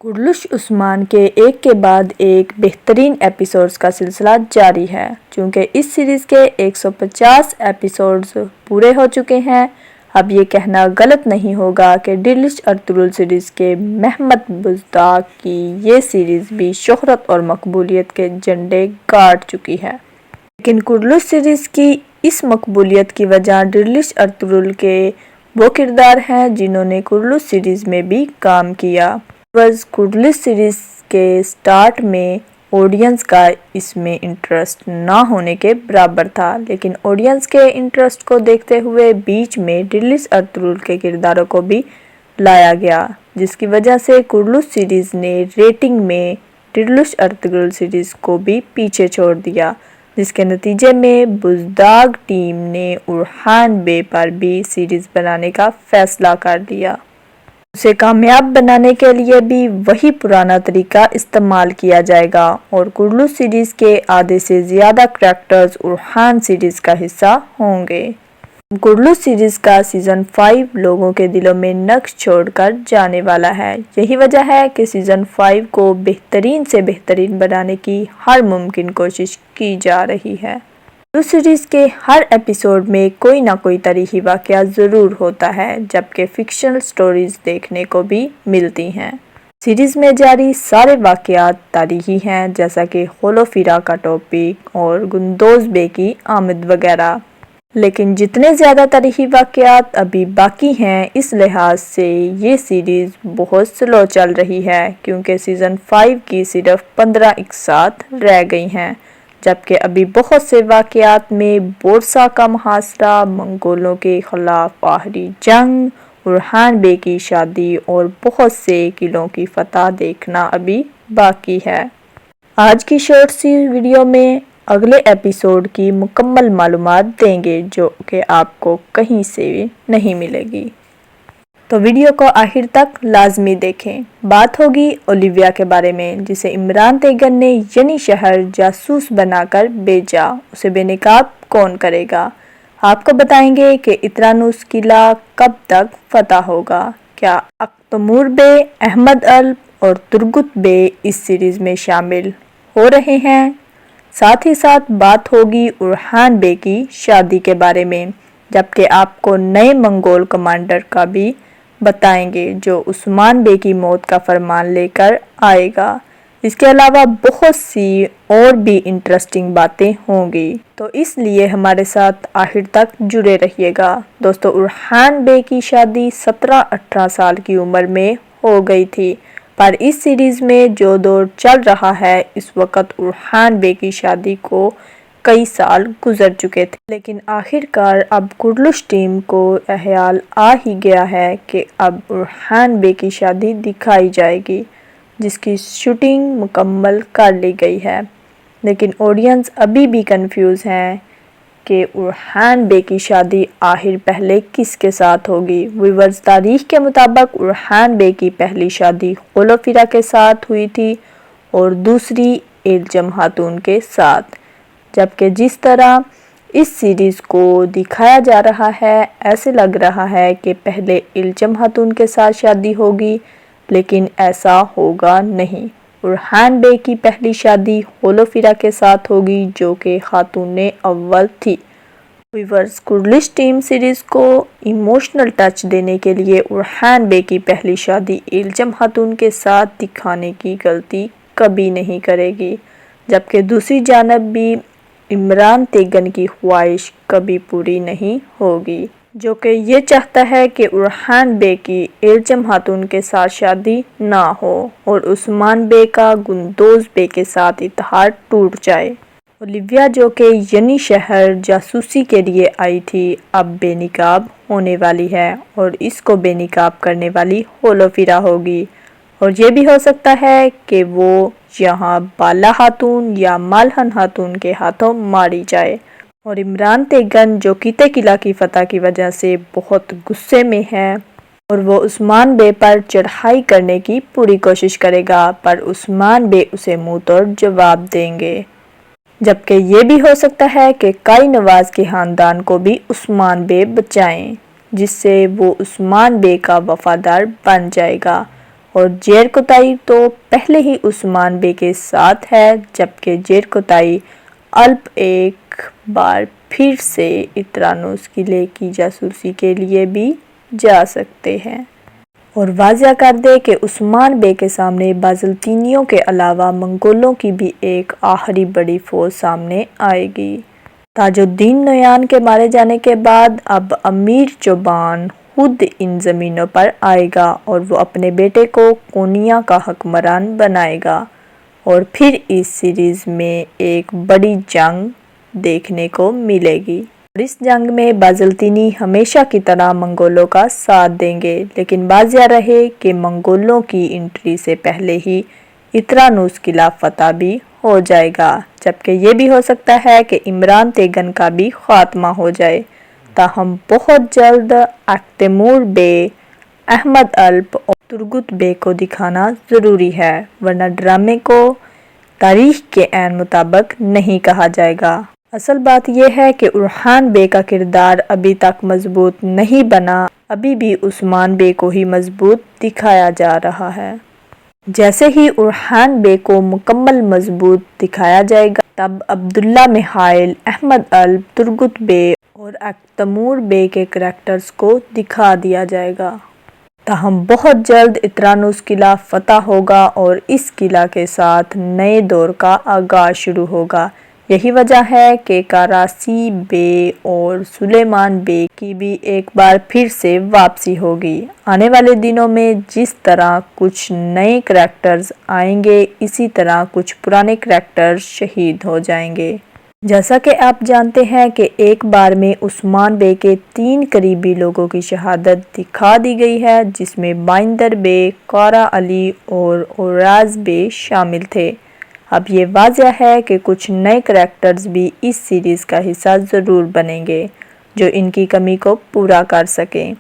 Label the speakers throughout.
Speaker 1: کرلش عثمان کے ایک کے بعد ایک بہترین ایپیسوڈز کا سلسلہ جاری ہے۔ چونکہ اس سیریز کے 150 ایپیسوڈز پورے ہو چکے ہیں، اب یہ کہنا غلط نہیں ہوگا کہ ڈیلش ارطغرل سیریز کے محمد بزدار کی یہ سیریز بھی شہرت اور مقبولیت کے جھنڈے گاڑ چکی ہے۔ لیکن کرلش سیریز کی اس مقبولیت کی وجہ ڈیلش ارطغرل کے وہ کردار ہیں جنہوں نے کرلش سیریز میں بھی کام کیا۔ کرلش سیریز کے سٹارٹ میں آڈینس کا اس میں انٹرسٹ نہ ہونے کے برابر تھا، لیکن آڈینس کے انٹرسٹ کو دیکھتے ہوئے بیچ میں ڈیلش ارطغرل کے کرداروں کو بھی لایا گیا، جس کی وجہ سے کرلش سیریز نے ریٹنگ میں ڈیلش ارطغرل سیریز کو بھی پیچھے چھوڑ دیا، جس کے نتیجے میں بزدار ٹیم نے اورحان بے پر بھی سیریز بنانے کا فیصلہ کر لیا۔ اسے کامیاب بنانے کے لیے بھی وہی پرانا طریقہ استعمال کیا جائے گا اور کرلش سیریز کے آدھے سے زیادہ کریکٹرز اورحان سیریز کا حصہ ہوں گے۔ کرلش سیریز کا سیزن 5 لوگوں کے دلوں میں نقش چھوڑ کر جانے والا ہے۔ یہی وجہ ہے کہ سیزن 5 کو بہترین سے بہترین بنانے کی ہر ممکن کوشش کی جا رہی ہے۔ کرلش سیریز کے ہر ایپیسوڈ میں کوئی نہ کوئی تاریخی واقعہ ضرور ہوتا ہے، جبکہ فکشنل سٹوریز دیکھنے کو بھی ملتی ہیں۔ سیریز میں جاری سارے واقعات تاریخی ہیں، جیسا کہ ہولوفیرا کا ٹاپک اور گندوز بے کی آمد وغیرہ۔ لیکن جتنے زیادہ تاریخی واقعات ابھی باقی ہیں، اس لحاظ سے یہ سیریز بہت سلو چل رہی ہے، کیونکہ سیزن 5 کی صرف 15 اقساط رہ گئی ہیں، جبکہ ابھی بہت سے واقعات میں بورسا کا محاصرہ، منگولوں کے خلاف آخری جنگ، اورحان بے کی شادی اور بہت سے قلعوں کی فتح دیکھنا ابھی باقی ہے۔ آج کی شارٹ سی ویڈیو میں اگلے ایپیسوڈ کی مکمل معلومات دیں گے، جو کہ آپ کو کہیں سے نہیں ملے گی۔ تو ویڈیو کو آخر تک لازمی دیکھیں۔ بات ہوگی اولیویا کے بارے میں، جسے عمران تیغن نے یعنی شہر جاسوس بنا کر بھیجا۔ اسے بے نقاب کون کرے گا؟ آپ کو بتائیں گے کہ اترانوس قلعہ کب تک فتح ہوگا۔ کیا اختمور بے، احمد الپ اور ترگت بے اس سیریز میں شامل ہو رہے ہیں؟ ساتھ ہی ساتھ بات ہوگی اورحان بے کی شادی کے بارے میں، جبکہ آپ کو نئے منگول کمانڈر کا بھی بتائیں گے جو عثمان بے کی موت کا فرمان لے کر آئے گا۔ اس کے علاوہ بہت سی اور بھی انٹرسٹنگ باتیں ہوں گی، تو اس لیے ہمارے ساتھ آخر تک جڑے رہیے گا۔ دوستو، اورحان بے کی شادی 17-18 سال کی عمر میں ہو گئی تھی، پر اس سیریز میں جو دور چل رہا ہے اس وقت اورحان بے کی شادی کو کئی سال گزر چکے تھے۔ لیکن آخر کار اب کرلش ٹیم کو خیال آ ہی گیا ہے کہ اب اورحان بے کی شادی دکھائی جائے گی، جس کی شوٹنگ مکمل کر لی گئی ہے۔ لیکن آڈینس ابھی بھی کنفیوز ہے کہ اورحان بے کی شادی آخر پہلے کس کے ساتھ ہوگی۔ ویورز، تاریخ کے مطابق اورحان بے کی پہلی شادی ہولوفیرا کے ساتھ ہوئی تھی اور دوسری ایلچم خاتون کے ساتھ، جبکہ جس طرح اس سیریز کو دکھایا جا رہا ہے ایسے لگ رہا ہے کہ پہلے ایلچم خاتون کے ساتھ شادی ہوگی، لیکن ایسا ہوگا نہیں۔ اورحان بے کی پہلی شادی ہولوفیرا کے ساتھ ہوگی، جو کہ خاتون اول تھی۔ ویورز، کرلش ٹیم سیریز کو ایموشنل ٹچ دینے کے لیے اورحان بے کی پہلی شادی ایلچم خاتون کے ساتھ دکھانے کی غلطی کبھی نہیں کرے گی، جبکہ دوسری جانب بھی عمران تیغن کی خواہش کبھی پوری نہیں ہوگی، جو کہ یہ چاہتا ہے کہ اورحان بے کی ایلچم خاتون کے ساتھ شادی نہ ہو اور عثمان بے کا گندوز بے کے ساتھ اتحاد ٹوٹ جائے۔ اولیویا، جو کہ یعنی شہر جاسوسی کے لیے آئی تھی، اب بے نقاب ہونے والی ہے اور اس کو بے نقاب کرنے والی ہولوفیرا ہوگی، اور یہ بھی ہو سکتا ہے کہ وہ یہاں بالا خاتون یا مالہن خاتون کے ہاتھوں ماری جائے۔ اور عمران تیغن، جو قطع قلعہ کی فتح کی وجہ سے بہت غصے میں ہے، اور وہ عثمان بے پر چڑھائی کرنے کی پوری کوشش کرے گا، پر عثمان بے اسے منہ توڑ جواب دیں گے۔ جبکہ یہ بھی ہو سکتا ہے کہ کائی نواز کے خاندان کو بھی عثمان بے بچائیں، جس سے وہ عثمان بے کا وفادار بن جائے گا اور زیر کوتاہی تو پہلے ہی عثمان بے کے ساتھ ہے، جبکہ زیر کوتاہی الپ ایک بار پھر سے اترانوس قلعے کی جاسوسی کے لیے بھی جا سکتے ہیں۔ اور واضح کر دے کہ عثمان بے کے سامنے بازنطینیوں کے علاوہ منگولوں کی بھی ایک آخری بڑی فوج سامنے آئے گی۔ تاج الدین نویان کے مارے جانے کے بعد اب امیر چوبان خود ان زمینوں پر آئے گا اور وہ اپنے بیٹے کو کونیا کا حکمران بنائے گا، اور پھر اس سیریز میں ایک بڑی جنگ دیکھنے کو ملے گی۔ اور اس جنگ میں بازنطینی ہمیشہ کی طرح منگولوں کا ساتھ دیں گے، لیکن واضح رہے کہ منگولوں کی انٹری سے پہلے ہی اترانوس قلعہ فتح بھی ہو جائے گا، جبکہ یہ بھی ہو سکتا ہے کہ عمران تیغن کا بھی خاتمہ ہو جائے۔ تاہم بہت جلد اکتیمور بے، احمد الپ اور ترگت بے کو دکھانا ضروری ہے، ورنہ ڈرامے کو تاریخ کے عین مطابق نہیں کہا جائے گا۔ اصل بات یہ ہے کہ اورحان بے کا کردار ابھی تک مضبوط نہیں بنا، ابھی بھی عثمان بے کو ہی مضبوط دکھایا جا رہا ہے۔ جیسے ہی اورحان بے کو مکمل مضبوط دکھایا جائے گا، تب عبداللہ میخائیل، احمد الپ، ترگت بے اور اکتیمور بے کے کریکٹرز کو دکھا دیا جائے گا۔ تاہم بہت جلد اترانوس قلعہ فتح ہوگا اور اس قلعہ کے ساتھ نئے دور کا آغاز شروع ہوگا۔ یہی وجہ ہے کہ کاراسی بے اور سلیمان بے کی بھی ایک بار پھر سے واپسی ہوگی۔ آنے والے دنوں میں جس طرح کچھ نئے کریکٹرز آئیں گے، اسی طرح کچھ پرانے کریکٹرز شہید ہو جائیں گے۔ جیسا کہ آپ جانتے ہیں کہ ایک بار میں عثمان بے کے 3 قریبی لوگوں کی شہادت دکھا دی گئی ہے، جس میں بائندر بے، قارا علی اور اوراز بے شامل تھے۔ اب یہ واضح ہے کہ کچھ نئے کریکٹرز بھی اس سیریز کا حصہ ضرور بنیں گے، جو ان کی کمی کو پورا کر سکیں۔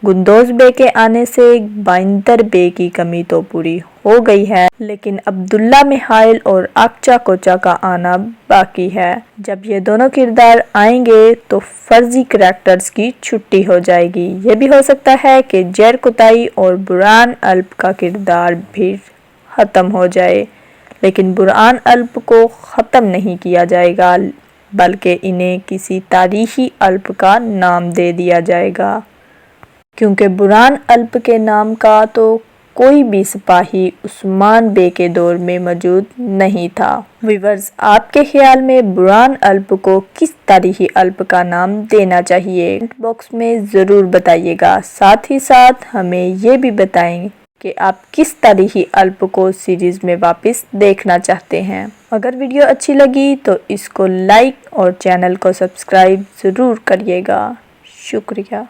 Speaker 1: گندوز بے کے آنے سے بائندر بے کی کمی تو پوری ہو گئی ہے، لیکن عبداللہ میخائیل اور اقچا کوچا کا آنا باقی ہے۔ جب یہ دونوں کردار آئیں گے تو فرضی کریکٹرز کی چھٹی ہو جائے گی۔ یہ بھی ہو سکتا ہے کہ زیر کوتاہی اور برہان الپ کا کردار بھی ختم ہو جائے، لیکن برہان الپ کو ختم نہیں کیا جائے گا، بلکہ انہیں کسی تاریخی الپ کا نام دے دیا جائے گا، کیونکہ برہان الپ کے نام کا تو کوئی بھی سپاہی عثمان بے کے دور میں موجود نہیں تھا۔ ویورز، آپ کے خیال میں برہان الپ کو کس تاریخی الپ کا نام دینا چاہیے؟ کمنٹ باکس میں ضرور بتائیے گا۔ ساتھ ہی ساتھ ہمیں یہ بھی بتائیں کہ آپ کس تاریخی الپ کو سیریز میں واپس دیکھنا چاہتے ہیں۔ اگر ویڈیو اچھی لگی تو اس کو لائک اور چینل کو سبسکرائب ضرور کریے گا۔ شکریہ۔